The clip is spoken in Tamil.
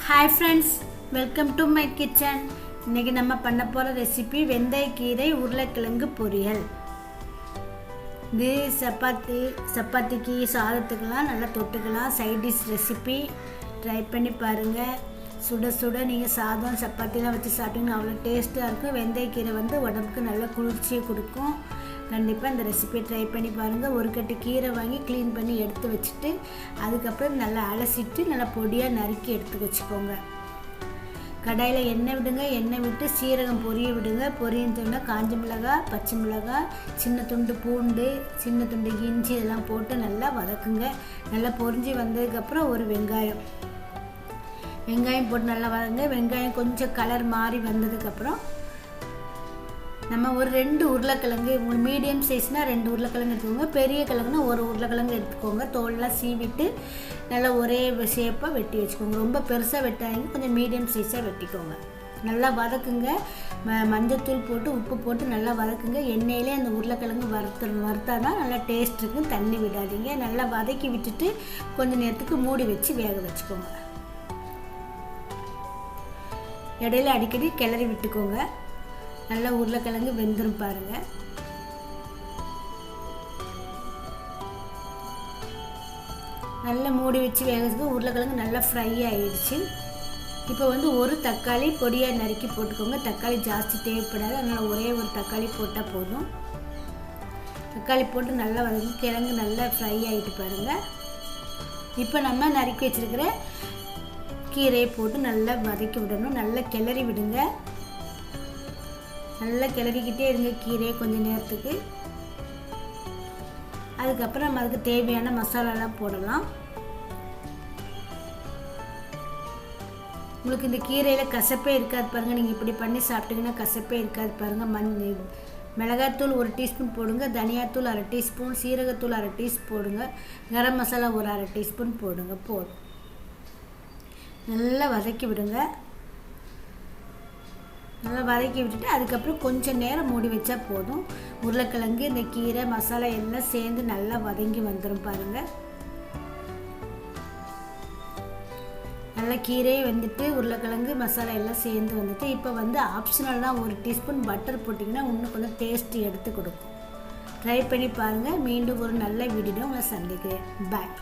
Hi friends, welcome to my kitchen. இன்றைக்கி நம்ம பண்ண போகிற ரெசிபி வெந்தயக்கீரை உருளைக்கிழங்கு பொரியல். இது சப்பாத்திக்கு சாதத்துக்கெல்லாம் நல்லா தொட்டுக்கலாம். சைட் டிஷ் ரெசிபி ட்ரை பண்ணி பாருங்கள். சுட சுட நீங்கள் சாதம் சப்பாத்திலாம் வச்சு சாப்பிட்டிங்கன்னா அவ்வளோ டேஸ்ட்டாக இருக்கும். வெந்தயக்கீரை உடம்புக்கு நல்ல குளிர்ச்சியை கொடுக்கும். கண்டிப்பாக இந்த ரெசிபியை ட்ரை பண்ணி பாருங்கள். ஒரு கட்டு கீரை வாங்கி க்ளீன் பண்ணி எடுத்து வச்சுட்டு அதுக்கப்புறம் நல்லா அலசிட்டு நல்லா பொடியாக நறுக்கி எடுத்து வச்சுக்கோங்க. கடாயில் எண்ணெய் விடுங்க. எண்ணெய் விட்டு சீரகம் பொரிய விடுங்க. பொரிஞ்சோன்னா காஞ்ச மிளகாய், பச்சை மிளகாய், சின்ன துண்டு பூண்டு, சின்ன துண்டு இஞ்சி இதெல்லாம் போட்டு நல்லா வதக்குங்க. நல்லா பொரிஞ்சு வந்ததுக்கப்புறம் ஒரு வெங்காயம் போட்டு நல்லா வதங்க. வெங்காயம் கொஞ்சம் கலர் மாறி வந்ததுக்கப்புறம் நம்ம ஒரு 2 உருளைக்கிழங்கு, உங்களுக்கு மீடியம் சைஸ்னால் 2 உருளைக்கிழங்கு எடுத்துக்கோங்க. பெரிய கிழங்குனா ஒரு உருளைக்கிழங்கு எடுத்துக்கோங்க. தோல்லாம் சீவிட்டு நல்லா ஒரே ஷேப்பாக வெட்டி வச்சுக்கோங்க. ரொம்ப பெருசாக வெட்டாதீங்க, கொஞ்சம் மீடியம் சைஸாக வெட்டிக்கோங்க. நல்லா வதக்குங்க. மஞ்சத்தூள் போட்டு உப்பு போட்டு நல்லா வதக்குங்க. எண்ணெயிலே அந்த உருளைக்கிழங்கு வறுத்தா தான் நல்லா டேஸ்ட் இருக்கும். தண்ணி விடாதீங்க. நல்லா வதக்கி விட்டுட்டு கொஞ்சம் நேரத்துக்கு மூடி வச்சு வேக வச்சுக்கோங்க. இடையில அடிக்கடி கிளறி விட்டுக்கோங்க. நல்லா உருளைக்கிழங்கு வெந்துடும் பாருங்கள். நல்லா மூடி வச்சு வேக உருளைக்கிழங்கு நல்லா ஃப்ரை ஆகிடுச்சு. இப்போ ஒரு தக்காளி பொடியாக நறுக்கி போட்டுக்கோங்க. தக்காளி ஜாஸ்தி தேவைப்படாது, அதனால் ஒரே ஒரு தக்காளி போட்டால் போதும். தக்காளி போட்டு நல்லா வதக்கி கிழங்கு நல்லா ஃப்ரை ஆகிட்டு பாருங்கள். இப்போ நம்ம நறுக்கி வச்சுருக்கிற கீரையை போட்டு நல்லா வதக்கி விடணும். நல்லா கிளறி விடுங்க. நல்லா கிளறிக்கிட்டே இருங்க கீரையை கொஞ்சம் நேரத்துக்கு. அதுக்கப்புறம் நம்ம அதுக்கு தேவையான மசாலாலாம் போடலாம். உங்களுக்கு இந்த கீரையில் கசப்பே இருக்காது பாருங்கள். நீங்கள் இப்படி பண்ணி சாப்பிட்டீங்கன்னா கசப்பே இருக்காது பாருங்கள். மிளகாத்தூள் 1 டீஸ்பூன் போடுங்க. தனியாத்தூள் 1/2 டீஸ்பூன், சீரகத்தூள் 1/2 டீஸ்பூன் போடுங்க. கரம் மசாலா ஒரு 1/2 டீஸ்பூன் போடுங்க. போதும். நல்லா வதக்கி விடுங்க. நல்லா வதக்கி விட்டுட்டு அதுக்கப்புறம் கொஞ்சம் நேரம் மூடி வச்சா போதும். உருளைக்கிழங்கு, இந்த கீரை, மசாலா எல்லாம் சேர்ந்து நல்லா வதங்கி வந்துடும் பாருங்கள். நல்லா கீரையே உருளைக்கிழங்கு மசாலா எல்லாம் சேர்ந்து வந்துட்டு இப்போ ஆப்ஷனல் தான். 1 டீஸ்பூன் பட்டர் போட்டிங்கன்னா இன்னும் கொஞ்சம் டேஸ்ட் எடுத்து கொடுக்கும். ட்ரை பண்ணி பாருங்கள். மீண்டும் ஒரு நல்ல வீடியோ உங்களை சந்திக்கிறேன். பாய்.